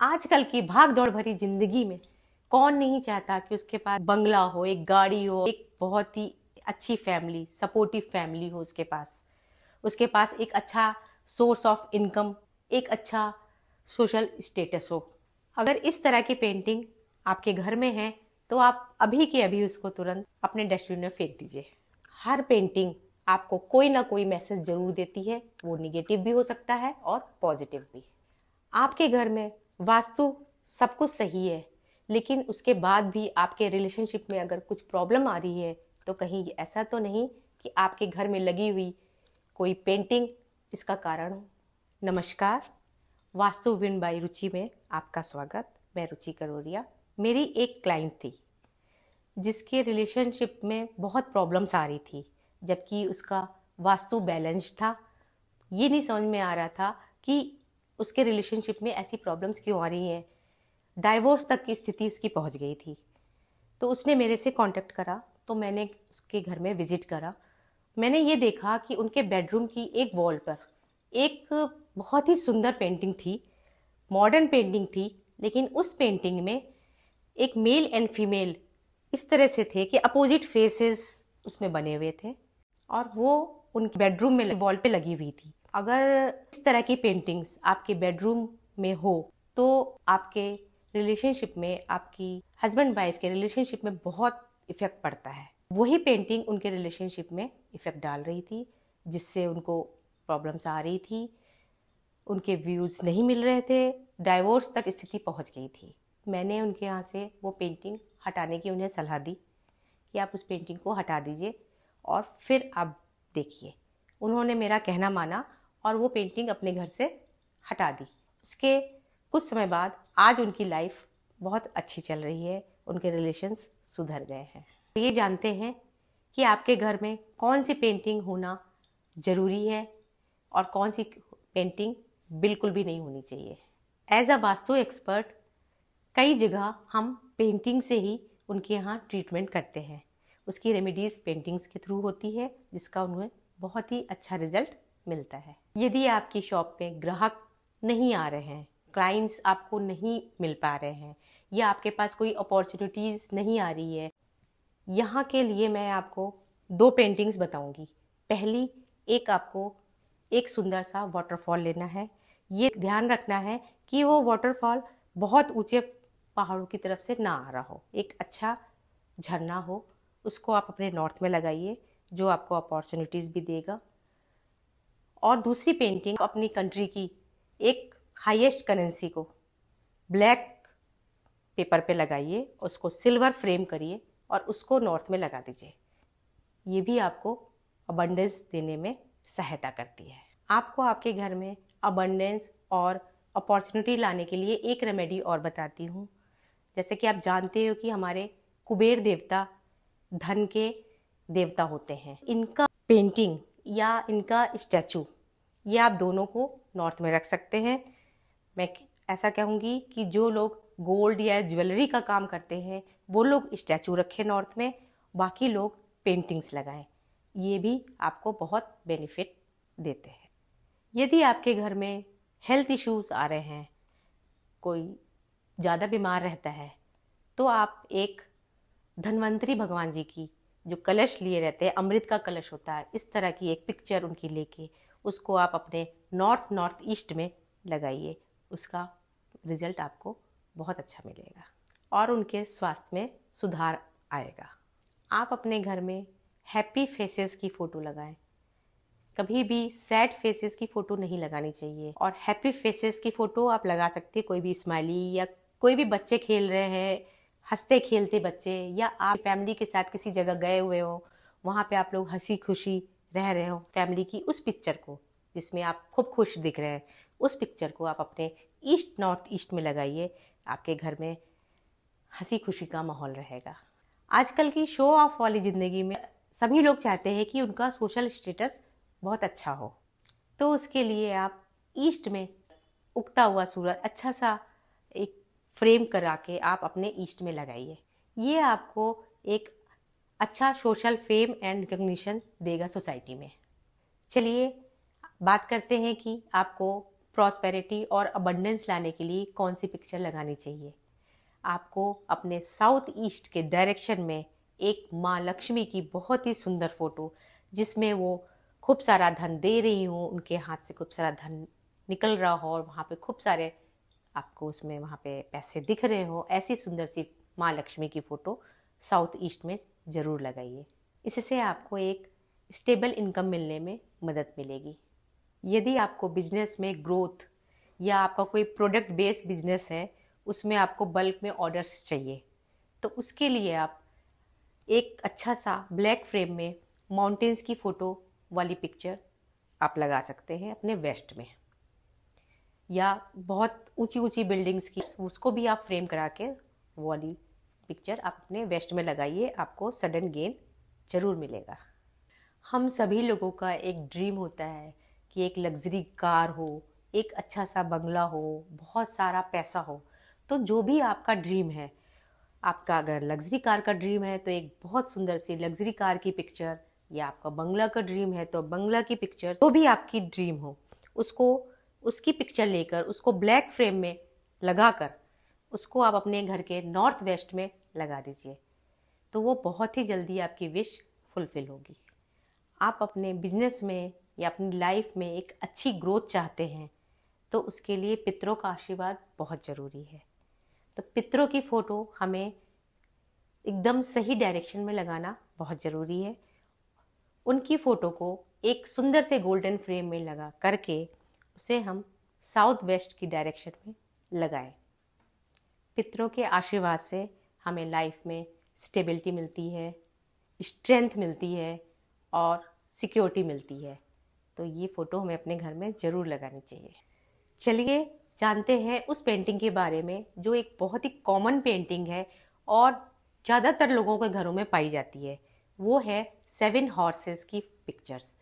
आजकल की भाग दौड़ भरी जिंदगी में कौन नहीं चाहता कि उसके पास बंगला हो, एक गाड़ी हो, एक बहुत ही अच्छी फैमिली, सपोर्टिव फैमिली हो उसके पास एक अच्छा सोर्स ऑफ इनकम, एक अच्छा सोशल स्टेटस हो। अगर इस तरह की पेंटिंग आपके घर में है तो आप अभी के अभी उसको तुरंत अपने डस्टबिन में फेंक दीजिए। हर पेंटिंग आपको कोई ना कोई मैसेज जरूर देती है, वो निगेटिव भी हो सकता है और पॉजिटिव भी। आपके घर में वास्तु सब कुछ सही है, लेकिन उसके बाद भी आपके रिलेशनशिप में अगर कुछ प्रॉब्लम आ रही है तो कहीं ऐसा तो नहीं कि आपके घर में लगी हुई कोई पेंटिंग इसका कारण हो। नमस्कार, वास्तु विन बाई रुचि में आपका स्वागत। मैं रुचि करोरिया। मेरी एक क्लाइंट थी जिसके रिलेशनशिप में बहुत प्रॉब्लम्स आ रही थी, जबकि उसका वास्तु बैलेंस था। ये नहीं समझ में आ रहा था कि उसके रिलेशनशिप में ऐसी प्रॉब्लम्स क्यों आ रही हैं। डाइवोर्स तक की स्थिति उसकी पहुंच गई थी। तो उसने मेरे से कांटेक्ट करा, तो मैंने उसके घर में विजिट करा। मैंने ये देखा कि उनके बेडरूम की एक वॉल पर एक बहुत ही सुंदर पेंटिंग थी, मॉडर्न पेंटिंग थी, लेकिन उस पेंटिंग में एक मेल एंड फीमेल इस तरह से थे कि अपोजिट फेसेस उसमें बने हुए थे और वो उनके बेडरूम में वॉल पे लगी हुई थी। अगर इस तरह की पेंटिंग्स आपके बेडरूम में हो तो आपके रिलेशनशिप में, आपकी हस्बैंड वाइफ के रिलेशनशिप में बहुत इफेक्ट पड़ता है। वही पेंटिंग उनके रिलेशनशिप में इफेक्ट डाल रही थी, जिससे उनको प्रॉब्लम्स आ रही थी, उनके व्यूज नहीं मिल रहे थे, डाइवोर्स तक स्थिति पहुंच गई थी। मैंने उनके यहाँ से वो पेंटिंग हटाने की उन्हें सलाह दी कि आप उस पेंटिंग को हटा दीजिए और फिर आप देखिए। उन्होंने मेरा कहना माना और वो पेंटिंग अपने घर से हटा दी। उसके कुछ समय बाद आज उनकी लाइफ बहुत अच्छी चल रही है, उनके रिलेशंस सुधर गए हैं। ये जानते हैं कि आपके घर में कौन सी पेंटिंग होना ज़रूरी है और कौन सी पेंटिंग बिल्कुल भी नहीं होनी चाहिए। एज अ वास्तु एक्सपर्ट कई जगह हम पेंटिंग से ही उनके यहाँ ट्रीटमेंट करते हैं। उसकी रेमेडीज़ पेंटिंग्स के थ्रू होती है, जिसका उन्हें बहुत ही अच्छा रिजल्ट मिलता है। यदि आपकी शॉप पे ग्राहक नहीं आ रहे हैं, क्लाइंट्स आपको नहीं मिल पा रहे हैं, या आपके पास कोई अपॉर्चुनिटीज़ नहीं आ रही है, यहाँ के लिए मैं आपको दो पेंटिंग्स बताऊंगी। पहली, एक आपको एक सुंदर सा वाटरफॉल लेना है। ये ध्यान रखना है कि वो वाटरफॉल बहुत ऊंचे पहाड़ों की तरफ से ना आ रहा हो, एक अच्छा झरना हो। उसको आप अपने नॉर्थ में लगाइए, जो आपको अपॉर्चुनिटीज़ भी देगा। और दूसरी पेंटिंग अपनी कंट्री की एक हाईएस्ट करेंसी को ब्लैक पेपर पे लगाइए, उसको सिल्वर फ्रेम करिए और उसको नॉर्थ में लगा दीजिए। ये भी आपको अबंडेंस देने में सहायता करती है। आपको आपके घर में अबंडेंस और अपॉर्चुनिटी लाने के लिए एक रेमेडी और बताती हूँ। जैसे कि आप जानते हो कि हमारे कुबेर देवता धन के देवता होते हैं। इनका पेंटिंग या इनका स्टैचू, ये आप दोनों को नॉर्थ में रख सकते हैं। मैं ऐसा कहूँगी कि जो लोग गोल्ड या ज्वेलरी का काम करते हैं वो लोग स्टैचू रखें नॉर्थ में, बाकी लोग पेंटिंग्स लगाएं। ये भी आपको बहुत बेनिफिट देते हैं। यदि आपके घर में हेल्थ इश्यूज आ रहे हैं, कोई ज़्यादा बीमार रहता है, तो आप एक धन्वंतरी भगवान जी की जो कलश लिए रहते हैं, अमृत का कलश होता है, इस तरह की एक पिक्चर उनकी लेके उसको आप अपने नॉर्थ ईस्ट में लगाइए। उसका रिजल्ट आपको बहुत अच्छा मिलेगा और उनके स्वास्थ्य में सुधार आएगा। आप अपने घर में हैप्पी फेसेस की फ़ोटो लगाएं। कभी भी सैड फेसेस की फ़ोटो नहीं लगानी चाहिए, और हैप्पी फेसेस की फ़ोटो आप लगा सकते हैं। कोई भी स्माइली या कोई भी बच्चे खेल रहे हैं, हंसते खेलते बच्चे, या आप फैमिली के साथ किसी जगह गए हुए हो, वहाँ पे आप लोग हंसी खुशी रह रहे हो फैमिली की, उस पिक्चर को जिसमें आप खूब खुश दिख रहे हैं, उस पिक्चर को आप अपने नॉर्थ ईस्ट में लगाइए। आपके घर में हंसी खुशी का माहौल रहेगा। आजकल की शो ऑफ वाली ज़िंदगी में सभी लोग चाहते हैं कि उनका सोशल स्टेटस बहुत अच्छा हो, तो उसके लिए आप ईस्ट में उगता हुआ सूरज अच्छा सा एक फ्रेम करा के आप अपने ईस्ट में लगाइए। ये आपको एक अच्छा सोशल फेम एंड रिकग्निशन देगा सोसाइटी में। चलिए बात करते हैं कि आपको प्रॉस्पेरिटी और अबंडेंस लाने के लिए कौन सी पिक्चर लगानी चाहिए। आपको अपने साउथ ईस्ट के डायरेक्शन में एक माँ लक्ष्मी की बहुत ही सुंदर फोटो, जिसमें वो खूब सारा धन दे रही हो, उनके हाथ से खूब सारा धन निकल रहा हो और वहाँ पे खूब सारे आपको उसमें वहाँ पे पैसे दिख रहे हो, ऐसी सुंदर सी माँ लक्ष्मी की फ़ोटो साउथ ईस्ट में ज़रूर लगाइए। इससे आपको एक स्टेबल इनकम मिलने में मदद मिलेगी। यदि आपको बिजनेस में ग्रोथ या आपका कोई प्रोडक्ट बेस्ड बिजनेस है, उसमें आपको बल्क में ऑर्डर्स चाहिए, तो उसके लिए आप एक अच्छा सा ब्लैक फ्रेम में माउंटेन्स की फ़ोटो वाली पिक्चर आप लगा सकते हैं अपने वेस्ट में, या बहुत ऊंची ऊंची बिल्डिंग्स की उसको भी आप फ्रेम करा के वो वाली पिक्चर आप अपने वेस्ट में लगाइए, आपको सडन गेन जरूर मिलेगा। हम सभी लोगों का एक ड्रीम होता है कि एक लग्जरी कार हो, एक अच्छा सा बंगला हो, बहुत सारा पैसा हो। तो जो भी आपका ड्रीम है, आपका अगर लग्जरी कार का ड्रीम है तो एक बहुत सुंदर सी लग्जरी कार की पिक्चर, या आपका बंगला का ड्रीम है तो बंगला की पिक्चर, तो भी आपकी ड्रीम हो, उसको उसकी पिक्चर लेकर उसको ब्लैक फ्रेम में लगाकर उसको आप अपने घर के नॉर्थ वेस्ट में लगा दीजिए, तो वो बहुत ही जल्दी आपकी विश फुलफिल होगी। आप अपने बिजनेस में या अपनी लाइफ में एक अच्छी ग्रोथ चाहते हैं, तो उसके लिए पितरों का आशीर्वाद बहुत ज़रूरी है। तो पितरों की फ़ोटो हमें एकदम सही डायरेक्शन में लगाना बहुत ज़रूरी है। उनकी फ़ोटो को एक सुंदर से गोल्डन फ्रेम में लगा करके उसे हम साउथ वेस्ट की डायरेक्शन में लगाएं। पितरों के आशीर्वाद से हमें लाइफ में स्टेबिलिटी मिलती है, स्ट्रेंथ मिलती है और सिक्योरिटी मिलती है। तो ये फ़ोटो हमें अपने घर में ज़रूर लगानी चाहिए। चलिए जानते हैं उस पेंटिंग के बारे में जो एक बहुत ही कॉमन पेंटिंग है और ज़्यादातर लोगों के घरों में पाई जाती है। वो है 7 हॉर्सेस की पिक्चर्स।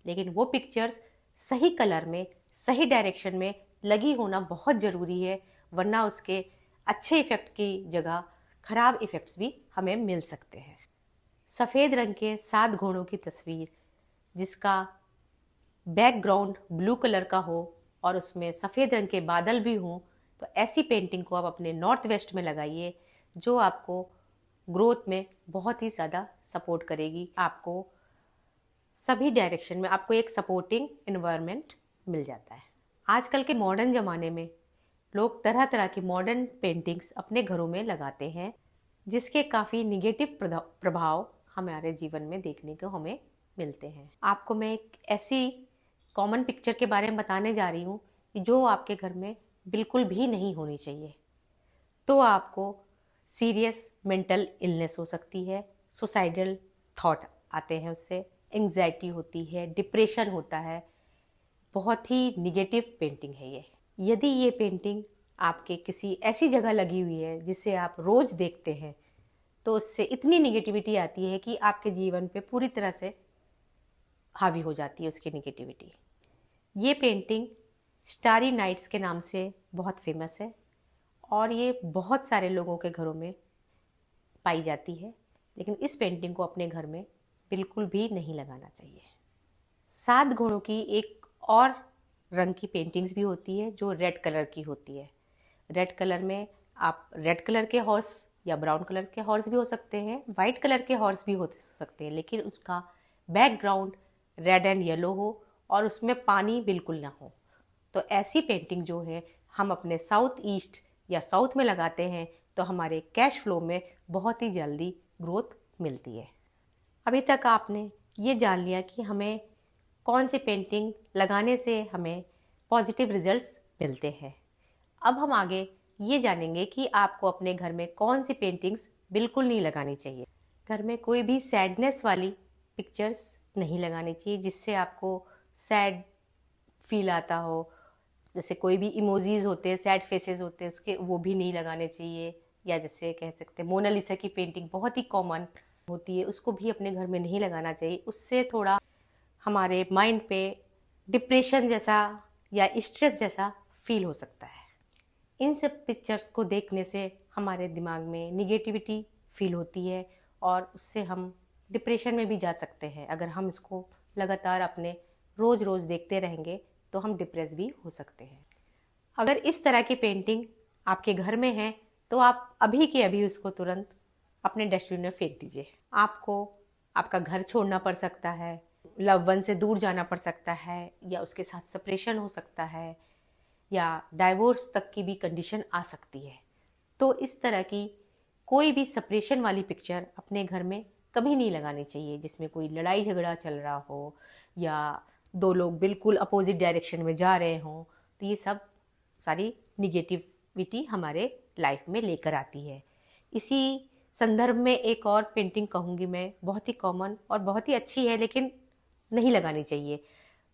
लेकिन वो पिक्चर्स सही कलर में, सही डायरेक्शन में लगी होना बहुत ज़रूरी है, वरना उसके अच्छे इफ़ेक्ट की जगह खराब इफ़ेक्ट्स भी हमें मिल सकते हैं। सफ़ेद रंग के 7 घोड़ों की तस्वीर जिसका बैकग्राउंड ब्लू कलर का हो और उसमें सफ़ेद रंग के बादल भी हों, तो ऐसी पेंटिंग को आप अपने नॉर्थ वेस्ट में लगाइए, जो आपको ग्रोथ में बहुत ही ज़्यादा सपोर्ट करेगी। आपको सभी डायरेक्शन में आपको एक सपोर्टिंग इन्वायरमेंट मिल जाता है। आजकल के मॉडर्न ज़माने में लोग तरह तरह की मॉडर्न पेंटिंग्स अपने घरों में लगाते हैं, जिसके काफ़ी निगेटिव प्रभाव हमारे जीवन में देखने को हमें मिलते हैं। आपको मैं एक ऐसी कॉमन पिक्चर के बारे में बताने जा रही हूँ कि जो आपके घर में बिल्कुल भी नहीं होनी चाहिए। तो आपको सीरियस मेंटल इलनेस हो सकती है, सुसाइडल थॉट आते हैं, उससे एंग्जाइटी होती है, डिप्रेशन होता है। बहुत ही निगेटिव पेंटिंग है ये। यदि ये पेंटिंग आपके किसी ऐसी जगह लगी हुई है जिसे आप रोज़ देखते हैं, तो उससे इतनी निगेटिविटी आती है कि आपके जीवन पे पूरी तरह से हावी हो जाती है उसकी निगेटिविटी। ये पेंटिंग स्टारी नाइट्स के नाम से बहुत फेमस है और ये बहुत सारे लोगों के घरों में पाई जाती है, लेकिन इस पेंटिंग को अपने घर में बिल्कुल भी नहीं लगाना चाहिए। 7 घोड़ों की एक और रंग की पेंटिंग्स भी होती है जो रेड कलर की होती है। रेड कलर में आप रेड कलर के हॉर्स या ब्राउन कलर के हॉर्स भी हो सकते हैं, वाइट कलर के हॉर्स भी हो सकते हैं, लेकिन उसका बैकग्राउंड रेड एंड येलो हो और उसमें पानी बिल्कुल ना हो। तो ऐसी पेंटिंग जो है हम अपने साउथ ईस्ट या साउथ में लगाते हैं, तो हमारे कैश फ्लो में बहुत ही जल्दी ग्रोथ मिलती है। अभी तक आपने ये जान लिया कि हमें कौन सी पेंटिंग लगाने से हमें पॉजिटिव रिजल्ट्स मिलते हैं। अब हम आगे ये जानेंगे कि आपको अपने घर में कौन सी पेंटिंग्स बिल्कुल नहीं लगानी चाहिए। घर में कोई भी सैडनेस वाली पिक्चर्स नहीं लगानी चाहिए, जिससे आपको सैड फील आता हो। जैसे कोई भी इमोजीज होते हैं, सैड फेसेस होते हैं, उसके वो भी नहीं लगाने चाहिए। या जैसे कह सकते हैं मोनालिसा की पेंटिंग बहुत ही कॉमन होती है, उसको भी अपने घर में नहीं लगाना चाहिए। उससे थोड़ा हमारे माइंड पे डिप्रेशन जैसा या स्ट्रेस जैसा फील हो सकता है। इन सब पिक्चर्स को देखने से हमारे दिमाग में निगेटिविटी फील होती है और उससे हम डिप्रेशन में भी जा सकते हैं। अगर हम इसको लगातार अपने रोज़ रोज़ देखते रहेंगे तो हम डिप्रेस भी हो सकते हैं। अगर इस तरह की पेंटिंग आपके घर में है तो आप अभी के अभी उसको तुरंत अपने डस्टबिन में फेंक दीजिए। आपको आपका घर छोड़ना पड़ सकता है, लव वन से दूर जाना पड़ सकता है, या उसके साथ सेपरेशन हो सकता है, या डाइवोर्स तक की भी कंडीशन आ सकती है। तो इस तरह की कोई भी सेपरेशन वाली पिक्चर अपने घर में कभी नहीं लगानी चाहिए, जिसमें कोई लड़ाई झगड़ा चल रहा हो या दो लोग बिल्कुल अपोजिट डायरेक्शन में जा रहे हों। तो ये सब सारी निगेटिविटी हमारे लाइफ में लेकर आती है। इसी संदर्भ में एक और पेंटिंग कहूँगी मैं, बहुत ही कॉमन और बहुत ही अच्छी है लेकिन नहीं लगानी चाहिए,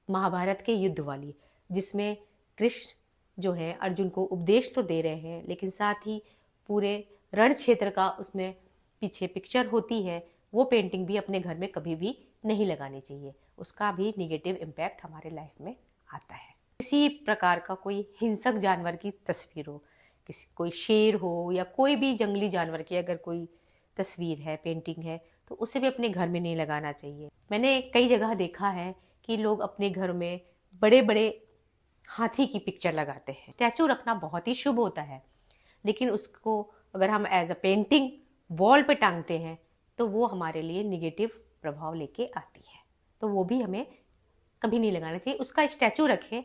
महाभारत के युद्ध वाली, जिसमें कृष्ण जो है अर्जुन को उपदेश तो दे रहे हैं लेकिन साथ ही पूरे रण क्षेत्र का उसमें पीछे पिक्चर होती है। वो पेंटिंग भी अपने घर में कभी भी नहीं लगानी चाहिए, उसका भी निगेटिव इम्पैक्ट हमारे लाइफ में आता है। किसी प्रकार का कोई हिंसक जानवर की तस्वीर हो, कोई शेर हो या कोई भी जंगली जानवर की अगर कोई तस्वीर है, पेंटिंग है, तो उसे भी अपने घर में नहीं लगाना चाहिए। मैंने कई जगह देखा है कि लोग अपने घर में बड़े बड़े हाथी की पिक्चर लगाते हैं। स्टैचू रखना बहुत ही शुभ होता है, लेकिन उसको अगर हम एज अ पेंटिंग वॉल पे टांगते हैं तो वो हमारे लिए निगेटिव प्रभाव लेके आती है, तो वो भी हमें कभी नहीं लगाना चाहिए। उसका स्टैचू रखें।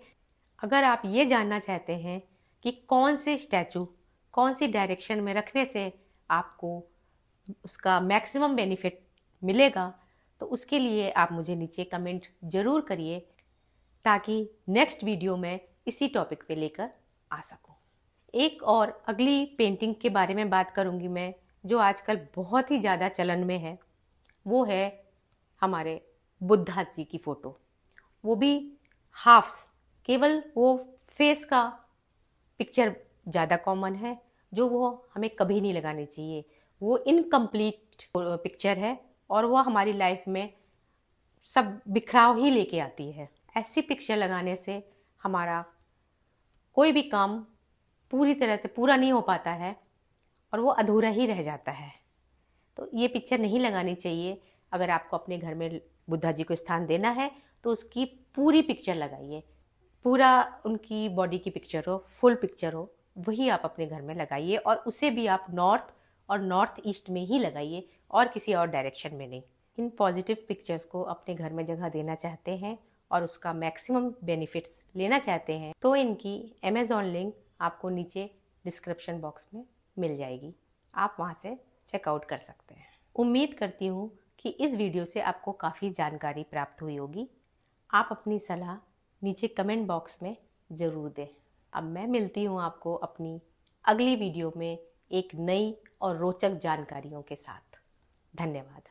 अगर आप ये जानना चाहते हैं कि कौन से स्टैचू कौन सी डायरेक्शन में रखने से आपको उसका मैक्सिमम बेनिफिट मिलेगा, तो उसके लिए आप मुझे नीचे कमेंट जरूर करिए, ताकि नेक्स्ट वीडियो में इसी टॉपिक पे लेकर आ सकूं। एक और अगली पेंटिंग के बारे में बात करूंगी मैं, जो आजकल बहुत ही ज़्यादा चलन में है। वो है हमारे बुद्धा जी की फ़ोटो, वो भी हाफ्स, केवल वो फेस का पिक्चर ज़्यादा कॉमन है, जो वो हमें कभी नहीं लगानी चाहिए। वो इनकम्प्लीट पिक्चर है और वो हमारी लाइफ में सब बिखराव ही लेके आती है। ऐसी पिक्चर लगाने से हमारा कोई भी काम पूरी तरह से पूरा नहीं हो पाता है और वो अधूरा ही रह जाता है। तो ये पिक्चर नहीं लगानी चाहिए। अगर आपको अपने घर में बुद्धा जी को स्थान देना है तो उसकी पूरी पिक्चर लगाइए, पूरा उनकी बॉडी की पिक्चर हो, फुल पिक्चर हो, वही आप अपने घर में लगाइए, और उसे भी आप नॉर्थ और नॉर्थ ईस्ट में ही लगाइए और किसी और डायरेक्शन में नहीं। इन पॉजिटिव पिक्चर्स को अपने घर में जगह देना चाहते हैं और उसका मैक्सिमम बेनिफिट्स लेना चाहते हैं तो इनकी अमेज़ॉन लिंक आपको नीचे डिस्क्रिप्शन बॉक्स में मिल जाएगी, आप वहाँ से चेकआउट कर सकते हैं। उम्मीद करती हूँ कि इस वीडियो से आपको काफ़ी जानकारी प्राप्त हुई होगी। आप अपनी सलाह नीचे कमेंट बॉक्स में ज़रूर दें। अब मैं मिलती हूँ आपको अपनी अगली वीडियो में एक नई और रोचक जानकारियों के साथ। धन्यवाद।